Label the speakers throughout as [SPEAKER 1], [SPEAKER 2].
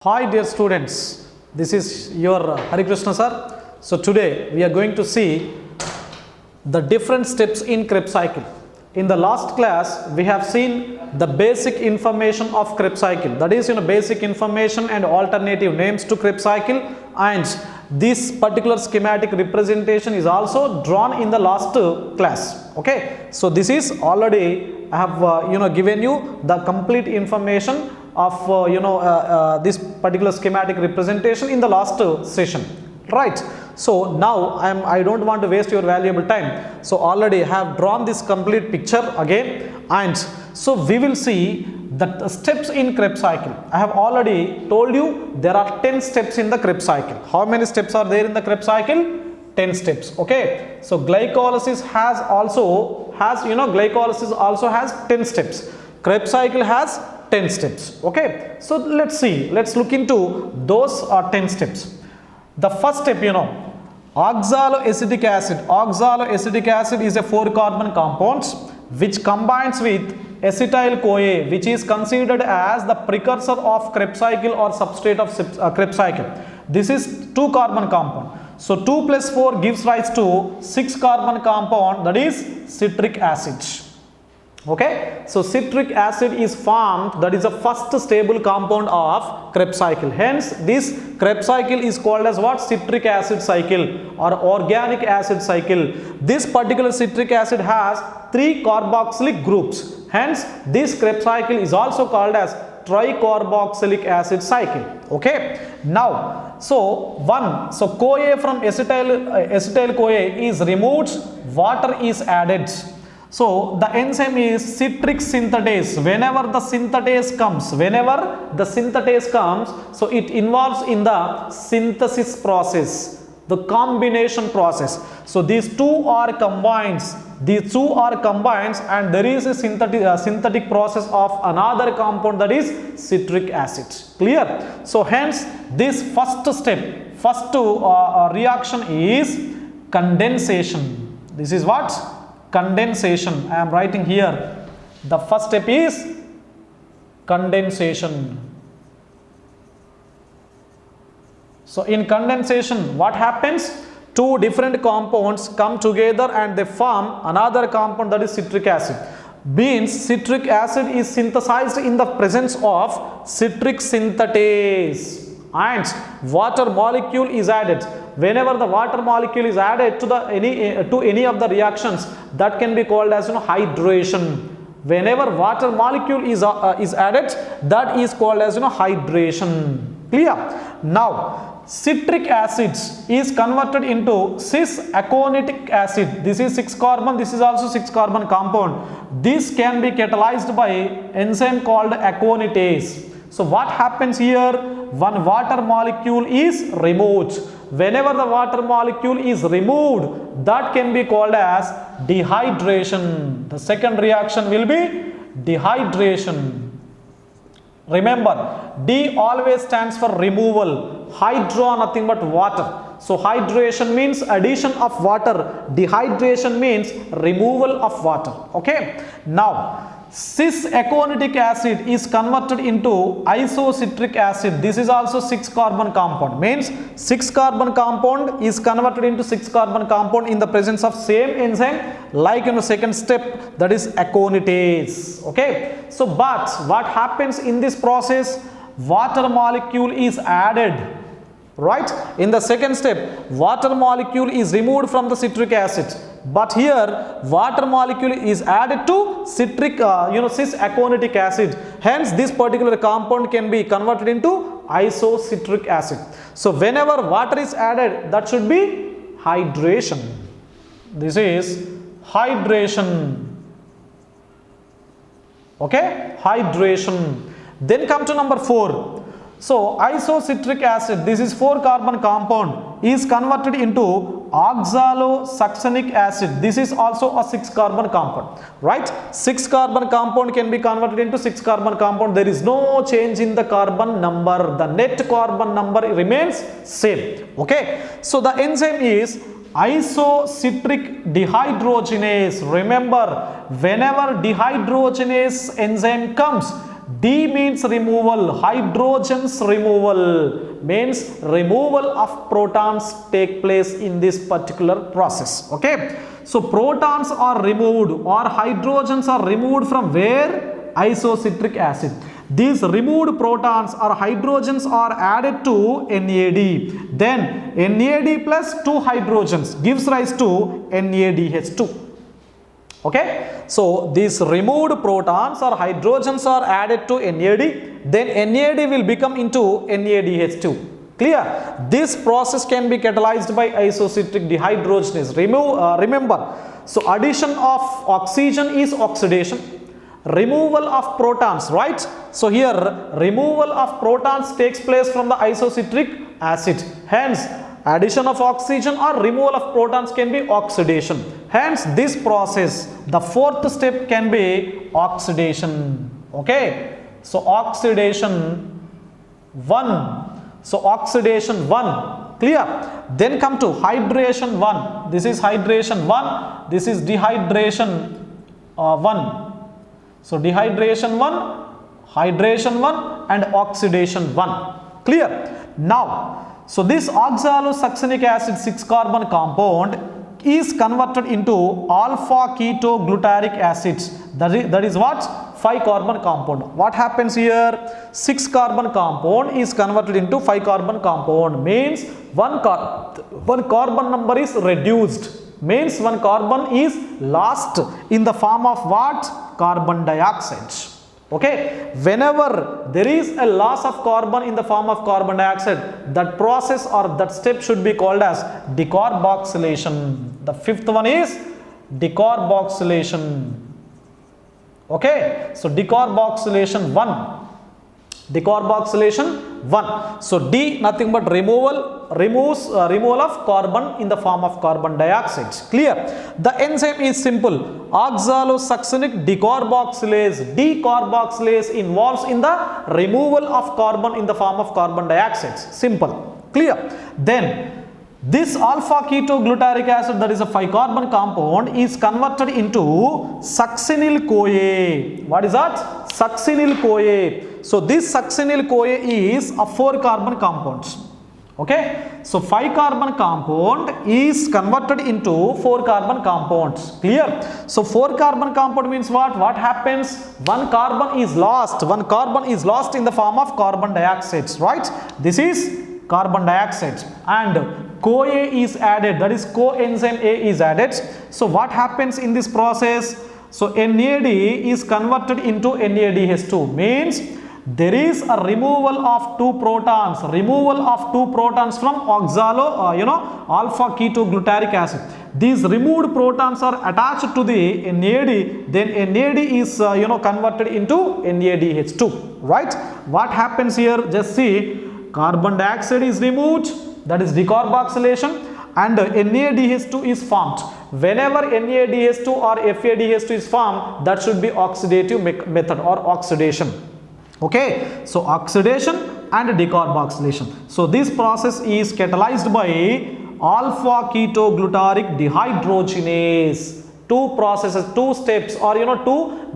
[SPEAKER 1] Hi dear students, this is your Hari Krishna sir. So today we are going to see the different steps in Krebs cycle. In the last class we have seen the basic information of Krebs cycle, that is basic information and alternative names to Krebs cycle, and this particular schematic representation is also drawn in the last class. Okay, so this is already I have given you the complete information of this particular schematic representation in the last session, right? So now I don't want to waste your valuable time, so already I have drawn this complete picture again, and so we will see the steps in Krebs cycle. I have already told you there are 10 steps in the Krebs cycle. How many steps are there in the Krebs cycle? 10 steps. Okay, so glycolysis also has 10 steps. Krebs cycle has 10 steps. Okay, so let's look into those 10 steps. The first step, oxaloacetic acid. Oxaloacetic acid is a 4-carbon compound which combines with acetyl-CoA, which is considered as the precursor of Krebs cycle or substrate of Krebs cycle. This is 2-carbon compound. So 2 plus 4 gives rise to 6-carbon compound, that is citric acid. Okay, so citric acid is formed, that is the first stable compound of Krebs cycle. Hence this Krebs cycle is called as what? Citric acid cycle or organic acid cycle. This particular citric acid has 3 carboxylic groups. Hence this Krebs cycle is also called as tricarboxylic acid cycle. Okay, now so CoA from acetyl CoA is removed, water is added. So the enzyme is citric synthetase. Whenever the synthetase comes, so it involves in the synthesis process, the combination process. So these two are combined, and there is a synthetic process of another compound, that is citric acid. Clear? So hence this first reaction is condensation. This is what? Condensation. I am writing here. The first step is condensation. So in condensation, what happens? Two different compounds come together and they form another compound, that is citric acid. Means citric acid is synthesized in the presence of citric synthetase, and water molecule is added. Whenever the water molecule is added to any of the reactions, that can be called as hydration. Whenever water molecule is added, that is called as hydration. Clear? Now citric acid is converted into cis-aconitic acid. This is 6-carbon, this is also 6-carbon compound. This can be catalyzed by enzyme called aconitase. So what happens here? One water molecule is removed. Whenever the water molecule is removed, that can be called as dehydration. The second reaction will be dehydration. Remember, D always stands for removal. Hydro, nothing but water. So hydration means addition of water. Dehydration means removal of water. Okay. Now cis-aconitic acid is converted into isocitric acid. This is also 6-carbon compound. Means 6-carbon compound is converted into 6-carbon compound in the presence of same enzyme, like in the second step, that is aconitase. Okay. So but what happens in this process? Water molecule is added. Right? In the second step, water molecule is removed from the citric acid. But here water molecule is added to cis-aconitic acid. Hence this particular compound can be converted into isocitric acid. So whenever water is added, that should be hydration. This is hydration. Okay, hydration. Then come to number 4. So isocitric acid, this is 4-carbon compound, is converted into oxalosuccinic acid. This is also a 6-carbon compound, right? 6-carbon compound can be converted into 6-carbon compound. There is no change in the carbon number. The net carbon number remains same. Okay. So the enzyme is isocitric dehydrogenase. Remember, whenever dehydrogenase enzyme comes, D means removal, hydrogens removal means removal of protons take place in this particular process. Okay, so protons are removed or hydrogens are removed from where? Isocitric acid. These removed protons or hydrogens are added to NAD. Then NAD plus 2 hydrogens gives rise to NADH2. Okay, so these removed protons or hydrogens are added to NAD, then NAD will become into NADH2. Clear? This process can be catalyzed by isocitric dehydrogenase. Remember, so addition of oxygen is oxidation, removal of protons, right? So here removal of protons takes place from the isocitric acid. Hence addition of oxygen or removal of protons can be oxidation. Hence this process, the fourth step can be oxidation. Okay, so oxidation 1. So oxidation 1. Clear? Then come to hydration 1. This is hydration 1. This is dehydration 1. So dehydration 1, hydration 1 and oxidation 1. Clear? Now, so this oxalosuccinic acid 6-carbon compound is converted into alpha ketoglutarate acids. That is what? 5-carbon compound. What happens here? 6-carbon compound is converted into 5-carbon compound. Means one carbon number is reduced. Means one carbon is lost in the form of what? Carbon dioxide. Okay, whenever there is a loss of carbon in the form of carbon dioxide, that process or that step should be called as decarboxylation. The fifth one is decarboxylation. Okay, so decarboxylation 1. Decarboxylation 1. So D nothing but removes removal of carbon in the form of carbon dioxide. Clear? The enzyme is simple. Oxalosuccinic decarboxylase. Decarboxylase involves in the removal of carbon in the form of carbon dioxide. Simple. Clear? Then this alpha ketoglutarate acid, that is a 5-carbon compound, is converted into succinyl-CoA. What is that? Succinyl-CoA. So this succinyl-CoA is a 4-carbon compound. Okay, so 5-carbon compound is converted into 4-carbon compounds. Clear? So 4-carbon compound means what? What happens? One carbon is lost. One carbon is lost in the form of carbon dioxide. Right? This is carbon dioxide and CoA is added, that is coenzyme A is added. So what happens in this process? So NAD is converted into NADH2, means there is a removal of 2 protons, from alpha ketoglutarate acid. These removed protons are attached to the NAD, then NAD is converted into NADH2, right? What happens here? Just see, carbon dioxide is removed, that is decarboxylation, and NADH2 is formed. Whenever NADH2 or FADH2 is formed, that should be oxidative method or oxidation. Okay, so oxidation and decarboxylation. So this process is catalyzed by alpha ketoglutarate dehydrogenase. 2 processes, 2 steps, or 2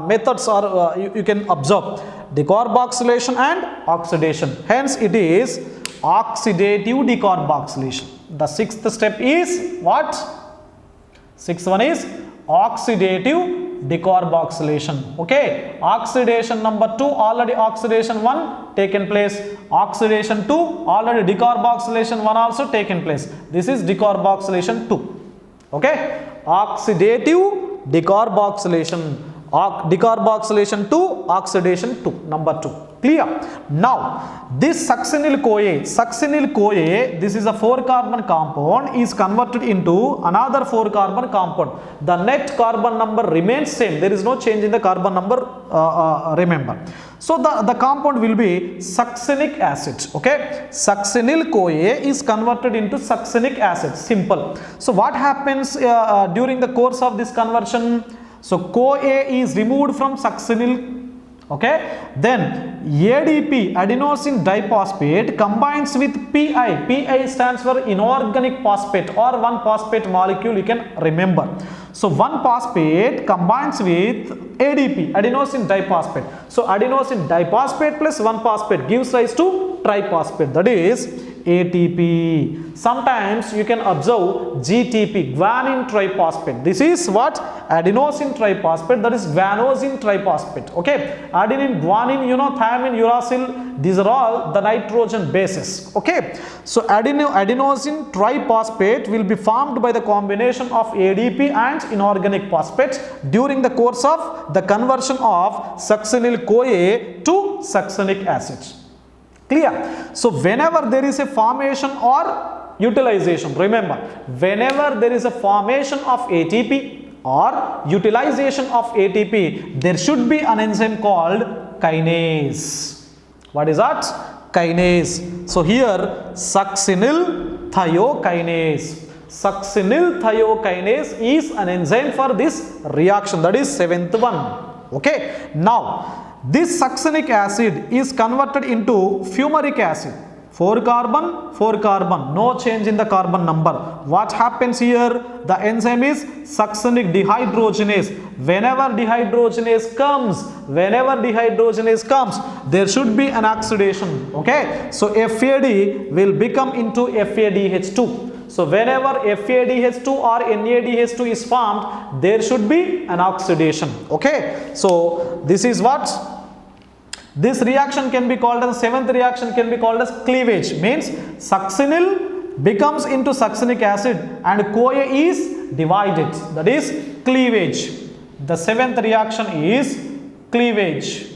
[SPEAKER 1] methods are you can observe: decarboxylation and oxidation. Hence it is oxidative decarboxylation. The 6th step is what? 6th one is oxidative decarboxylation. Okay, oxidation number 2, already oxidation 1 taken place, oxidation 2, already decarboxylation 1 also taken place. This is decarboxylation 2. Okay, oxidative decarboxylation, decarboxylation 2, oxidation 2, number 2. Clear? Now this succinyl-CoA, this is a 4-carbon compound, is converted into another 4-carbon compound. The net carbon number remains same, there is no change in the carbon number, remember. So the compound will be succinic acid. Okay, succinyl-CoA is converted into succinic acid. Simple. So what happens during the course of this conversion? So CoA is removed from succinyl. Okay, then ADP, adenosine diphosphate, combines with PI. PI stands for inorganic phosphate or 1 phosphate molecule, you can remember. So 1 phosphate combines with ADP, adenosine diphosphate. So adenosine diphosphate plus 1 phosphate gives rise to triphosphate, that is ATP. Sometimes you can observe GTP, guanine triphosphate. This is what? Adenosine triphosphate, that is guanosine triphosphate. Okay, adenine, guanine, thiamine, uracil, these are all the nitrogen bases. Okay, so adenosine triphosphate will be formed by the combination of ADP and inorganic phosphates during the course of the conversion of succinyl CoA to succinic acid. Clear? So whenever there is a formation or utilization, remember, whenever there is a formation of ATP or utilization of ATP, there should be an enzyme called kinase. What is that? Kinase. So here succinyl thiokinase. Succinyl thiokinase is an enzyme for this reaction, that is 7th one. Okay. Now this succinic acid is converted into fumaric acid. 4 carbon, 4 carbon, no change in the carbon number. What happens here? The enzyme is succinic dehydrogenase. Whenever dehydrogenase comes, there should be an oxidation. Okay, so FAD will become into FADH2. So whenever FADH2 or NADH2 is formed, there should be an oxidation. Okay, so this is what? This reaction can be called as, 7th reaction can be called as cleavage. Means succinyl becomes into succinic acid and CoA is divided. That is cleavage. The 7th reaction is cleavage.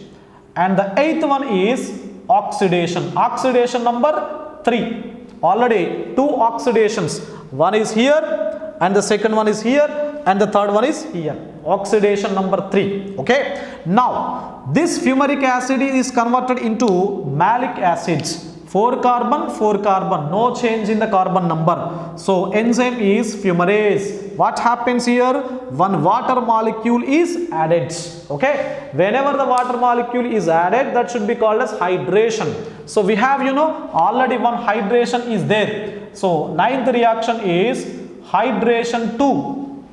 [SPEAKER 1] And the 8th one is oxidation. Oxidation number 3. Already 2 oxidations. One is here and the second one is here and the third one is here. Oxidation number 3. Okay. Now this fumaric acid is converted into malic acids. 4 carbon, 4 carbon, no change in the carbon number. So enzyme is fumarase. What happens here? One water molecule is added. Okay, whenever the water molecule is added, that should be called as hydration. So we have, already one hydration is there. So 9th reaction is hydration 2.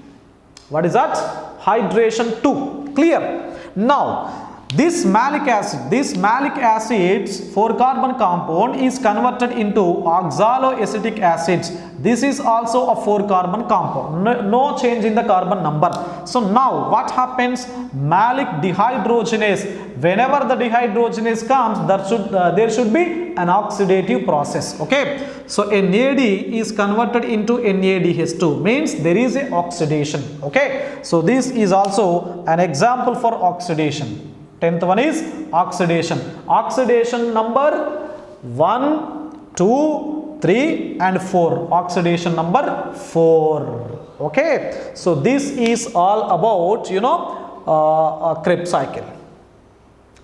[SPEAKER 1] What is that? Hydration 2. Clear? Now this malic acid's 4 carbon compound is converted into oxaloacetic acids. This is also a 4 carbon compound. No change in the carbon number. So now what happens? Malic dehydrogenase. Whenever the dehydrogenase comes, there should be an oxidative process. Okay. So NAD is converted into NADH2. Means there is a oxidation. Okay. So this is also an example for oxidation. 10th one is oxidation. Oxidation number 1, 2, 3 and 4. Oxidation number 4. Okay. So this is all about, Krebs cycle.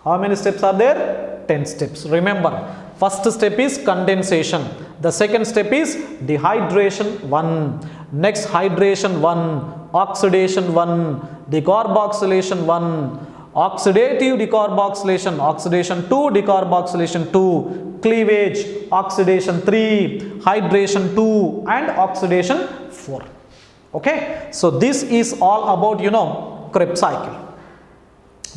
[SPEAKER 1] How many steps are there? 10 steps. Remember, first step is condensation. The second step is dehydration 1. Next hydration 1. Oxidation 1. Decarboxylation 1. Oxidative decarboxylation, oxidation 2, decarboxylation 2, cleavage, oxidation 3, hydration 2 and oxidation 4. Okay, so this is all about Krebs cycle.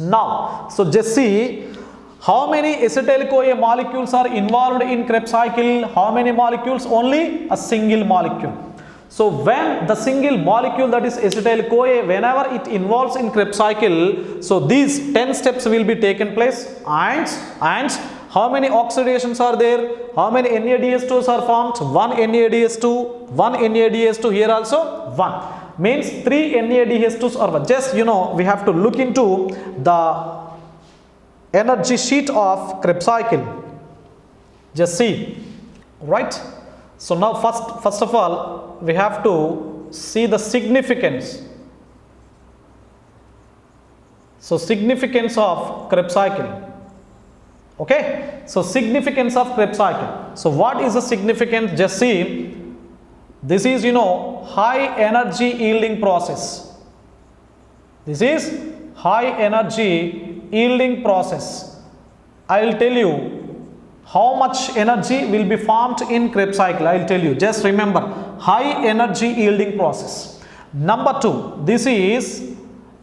[SPEAKER 1] Now, so just see how many acetyl-CoA molecules are involved in Krebs cycle. How many molecules? Only a single molecule. So when the single molecule, that is acetyl-CoA, whenever it involves in Krebs cycle, so these 10 steps will be taken place. And how many oxidations are there? How many NADH2s are formed? 1 NADH2, 1 NADH2, here also 1. Means 3 NADH2s are 1. Just we have to look into the energy sheet of Krebs cycle. Just see, right? So now first of all, we have to see the significance. So significance of Krebs cycle. Okay, so significance of Krebs cycle. So what is the significance? Just see, this is high energy yielding process. This is high energy yielding process. I will tell you how much energy will be formed in Krebs cycle. I will tell you. Just remember, high energy yielding process. Number 2, this is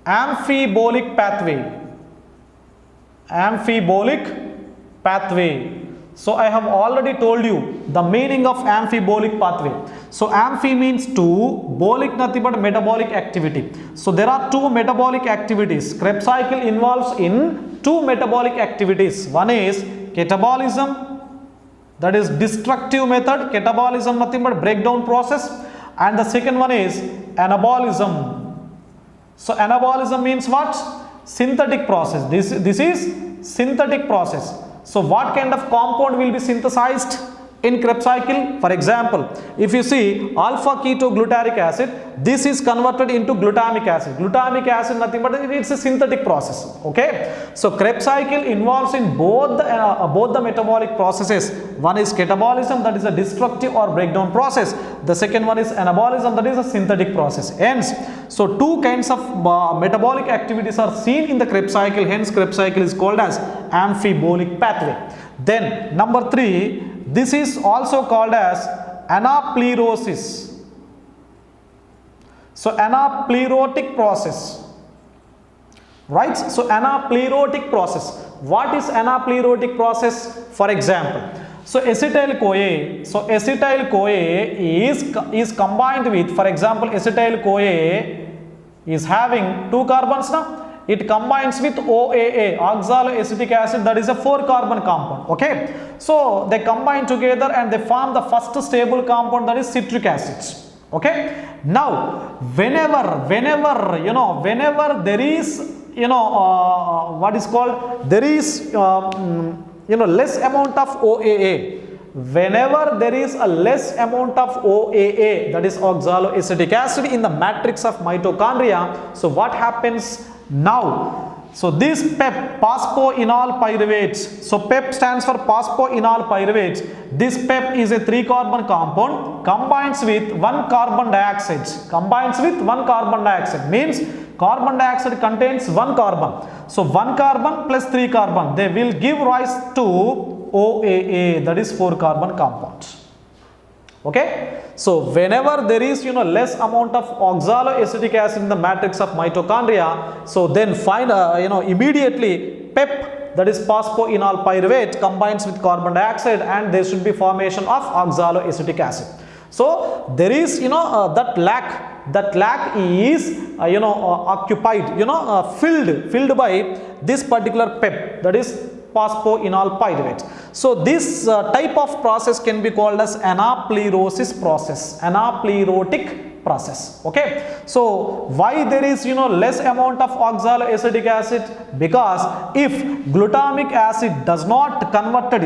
[SPEAKER 1] amphibolic pathway. Amphibolic pathway. So I have already told you the meaning of amphibolic pathway. So amphi means two, bolic nothing but metabolic activity. So there are two metabolic activities. Krebs cycle involves in two metabolic activities. One is catabolism, that is destructive method. Catabolism nothing but breakdown process. And the second one is anabolism. So anabolism means what? Synthetic process. This is synthetic process. So what kind of compound will be synthesized in Krebs cycle? For example, if you see alpha ketoglutarate acid, this is converted into glutamic acid. Glutamic acid nothing but it's a synthetic process. Okay, so Krebs cycle involves in both the metabolic processes. One is catabolism, that is a destructive or breakdown process. The second one is anabolism, that is a synthetic process. Hence, so two kinds of metabolic activities are seen in the Krebs cycle. Hence, Krebs cycle is called as amphibolic pathway. Then number 3, this is also called as anaplerosis. So anaplerotic process, right? So anaplerotic process. What is anaplerotic process? For example, so acetyl-CoA. So acetyl-CoA is combined with, for example, acetyl-CoA is having 2 carbons now. It combines with OAA, oxaloacetic acid, that is a 4-carbon compound. Okay, so they combine together and they form the first stable compound, that is citric acid. Okay, now whenever there is what is called, there is less amount of OAA. Whenever there is a less amount of OAA, that is oxaloacetic acid, in the matrix of mitochondria, so what happens now? So this PEP, phosphoenol pyruvates. So PEP stands for phosphoenol pyruvates. This PEP is a 3-carbon compound, combines with 1 carbon dioxide. Combines with 1 carbon dioxide means carbon dioxide contains 1 carbon. So 1 carbon plus 3 carbon, they will give rise to OAA, that is 4-carbon compound. Okay, so whenever there is less amount of oxaloacetic acid in the matrix of mitochondria, so then find immediately PEP, that is phosphoenol pyruvate, combines with carbon dioxide and there should be formation of oxaloacetic acid. So there is that lac is occupied, filled by this particular PEP, that is phosphoenol pyruvate. So this type of process can be called as anaplerosis process, anaplerotic process. Okay, so why there is less amount of oxaloacetic acid? Because if glutamic acid does not converted,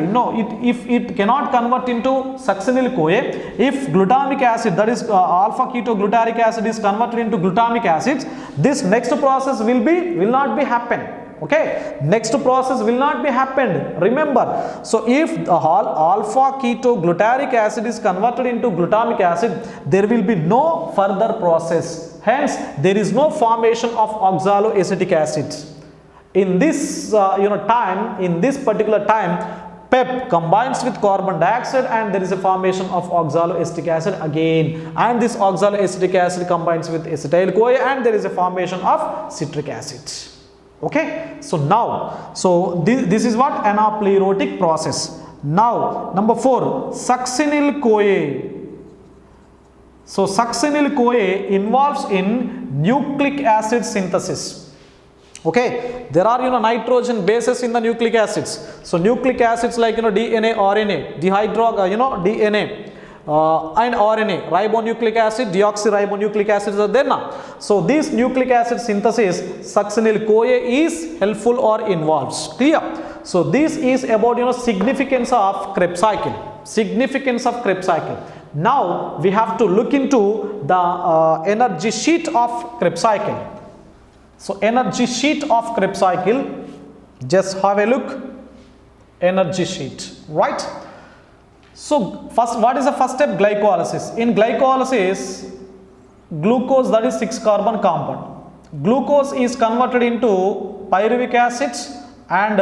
[SPEAKER 1] if it cannot convert into succinyl-CoA, if glutamic acid, that is alpha ketoglutarate acid, is converted into glutamic acid, this next process will not be happen. Okay, next process will not be happened. Remember, so if the alpha ketoglutarate acid is converted into glutamic acid, there will be no further process. Hence, there is no formation of oxaloacetic acid. In this particular time, PEP combines with carbon dioxide and there is a formation of oxaloacetic acid again, and this oxaloacetic acid combines with acetyl-CoA and there is a formation of citric acid. Okay, so now, this is what anaplerotic process. Now number 4, succinyl-CoA. So succinyl-CoA involves in nucleic acid synthesis. Okay, there are nitrogen bases in the nucleic acids. So nucleic acids like DNA, RNA, DNA. And RNA, ribonucleic acid, deoxyribonucleic acids are there now. So this nucleic acid synthesis, succinyl-CoA is helpful or involves. Clear? So this is about significance of Krebs cycle. Significance of Krebs cycle. Now we have to look into the energy sheet of Krebs cycle. So energy sheet of Krebs cycle, just have a look. Energy sheet, right? So first, what is the first step? Glycolysis. In glycolysis, glucose, that is 6-carbon compound. Glucose is converted into pyruvic acid and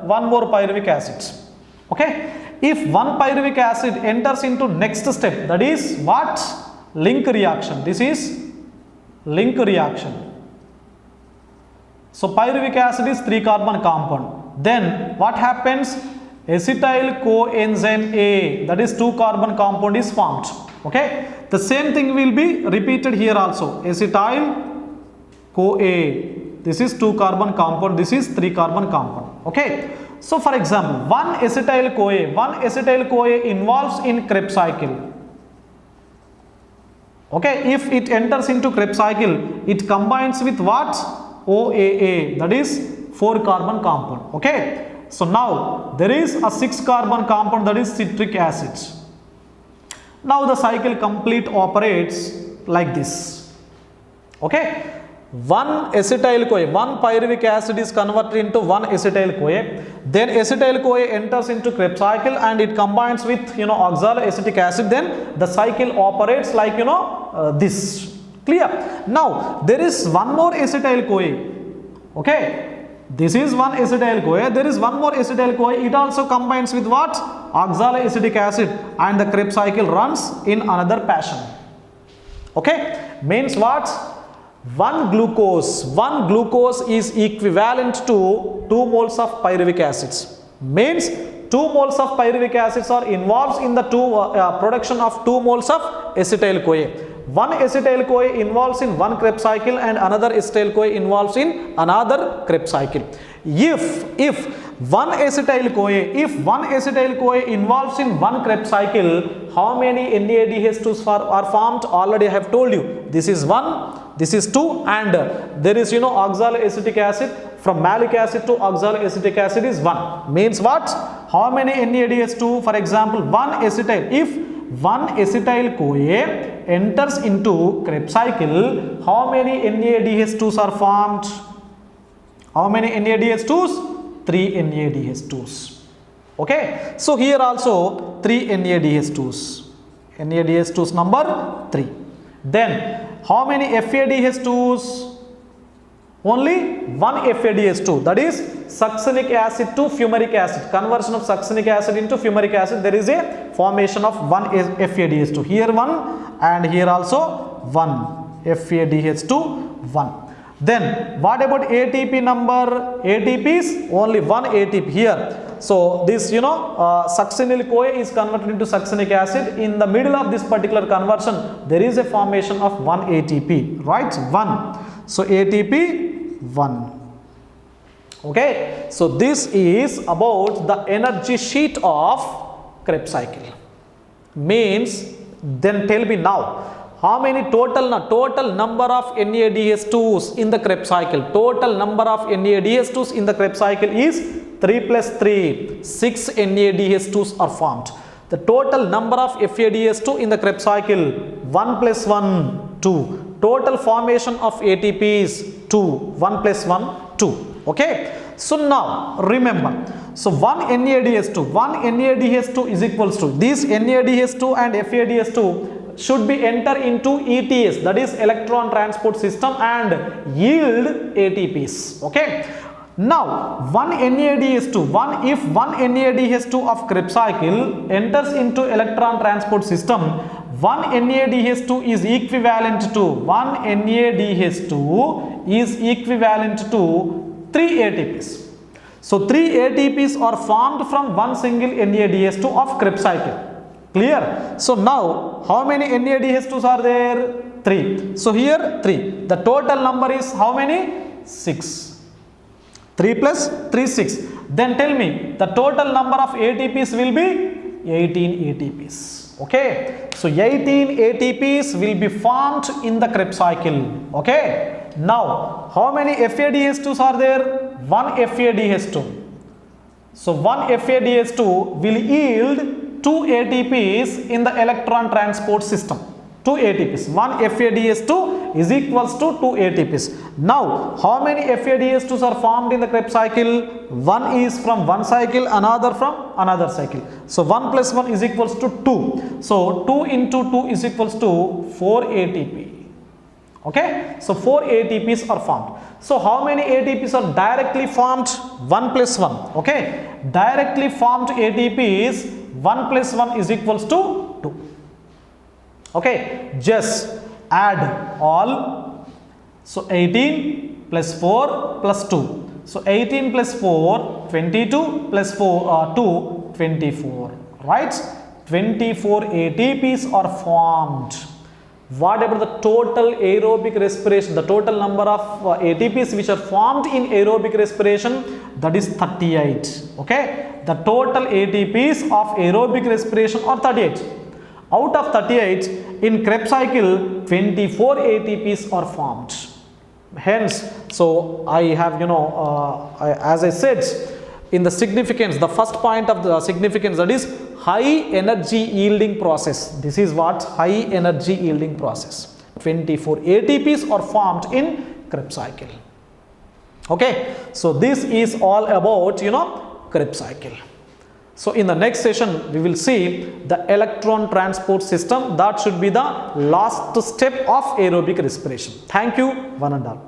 [SPEAKER 1] 1 more pyruvic acid. Okay, if 1 pyruvic acid enters into next step, that is what? Link reaction. This is link reaction. So pyruvic acid is 3-carbon compound. Then what happens? Acetyl coenzyme A, that is 2-carbon compound is formed. Okay, the same thing will be repeated here also. Acetyl CoA, this is 2-carbon compound, this is 3-carbon compound. Okay, so for example, one acetyl CoA involves in Krebs cycle. Okay, if it enters into Krebs cycle, it combines with what? OAA, that is 4-carbon compound. Okay, so now there is a 6-carbon compound, that is citric acid. Now the cycle complete operates like this. Okay, one acetyl CoA, one pyruvic acid is converted into one acetyl CoA. Then acetyl CoA enters into Krebs cycle and it combines with oxaloacetic acid. Then the cycle operates like this. Clear? Now there is one more acetyl CoA. Okay, this is one acetyl CoA. There is one more acetyl CoA. It also combines with what? Oxaloacetic acid, and the Krebs cycle runs in another fashion. Okay, means what? One glucose is equivalent to 2 moles of pyruvic acids. Means 2 moles of pyruvic acids are involved in the production of 2 moles of acetyl CoA. One acetyl CoA involves in one Krebs cycle and another acetyl CoA involves in another Krebs cycle. If one acetyl CoA involves in one Krebs cycle, how many NADH2s are formed? Already I have told you. This is 1, this is 2, and there is oxaloacetic acid. From malic acid to oxaloacetic acid is 1. Means what? How many NADH2? For example, if one acetyl CoA enters into Krebs cycle, how many NADH2s are formed? How many NADH2s? 3 NADH2s. Okay, so here also 3 NADH2s. NADH2s number 3. Then how many FADH2s? Only one FADH2, that is succinic acid to fumaric acid. Conversion of succinic acid into fumaric acid, there is a formation of one FADH2. Here 1 and here also 1 FADH2 1. Then what about ATP number? ATPs, only one ATP here. So this succinyl CoA is converted into succinic acid. In the middle of this particular conversion, there is a formation of one ATP, right? 1. So ATP 1. Okay, so this is about the energy sheet of Krebs cycle. Means, then tell me now, how many total number of NADH2s in the Krebs cycle? Total number of NADH2s in the Krebs cycle is 3 plus 3, 6 NADH2s are formed. The total number of FADH2 in the Krebs cycle, 1 plus 1, 2. Total formation of ATP is 2, 1 plus 1, 2. Okay, so now remember, so one NADH2 is equals to this NADH2 and FADH2 should be enter into ETS, that is electron transport system, and yield ATPs. Okay, now one NADH2, if one NADH2 of Krebs cycle enters into electron transport system, one NADH2 is equivalent to 3 ATPs. So 3 ATPs are formed from one single NADH2 of Krebs cycle. Clear? So now how many NADH2s are there? 3. So here 3. The total number is how many? 6. 3 plus 3, 6. Then tell me the total number of ATPs will be 18 ATPs. Okay, so 18 ATPs will be formed in the Krebs cycle. Okay, now how many FADH2s are there? 1 FADH2. So 1 FADH2 will yield 2 ATPs in the electron transport system. 2 ATPs. 1 FADH2 is equals to 2 ATPs. Now, how many FADH2s are formed in the Krebs cycle? 1 is from one cycle, another from another cycle. So 1 plus 1 is equals to 2. So 2 into 2 is equals to 4 ATP. Okay, so 4 ATPs are formed. So how many ATPs are directly formed? 1 plus 1. Okay, directly formed ATPs 1 plus 1 is equals to 2. Okay, just add all So 18 plus 4 plus 2. So 18 plus 4, 22 plus 4, 2, 24. Right? 24 ATPs are formed. What about the total aerobic respiration? The total number of ATPs which are formed in aerobic respiration, that is 38. Okay? The total ATPs of aerobic respiration are 38. Out of 38, in Krebs cycle, 24 ATPs are formed. Hence, so I have, as I said, in the significance, the first point of the significance, that is high energy yielding process. This is what? High energy yielding process. 24 ATPs are formed in Krebs cycle. Okay, so this is all about, Krebs cycle. So in the next session, we will see the electron transport system. That should be the last step of aerobic respiration. Thank you, one and all.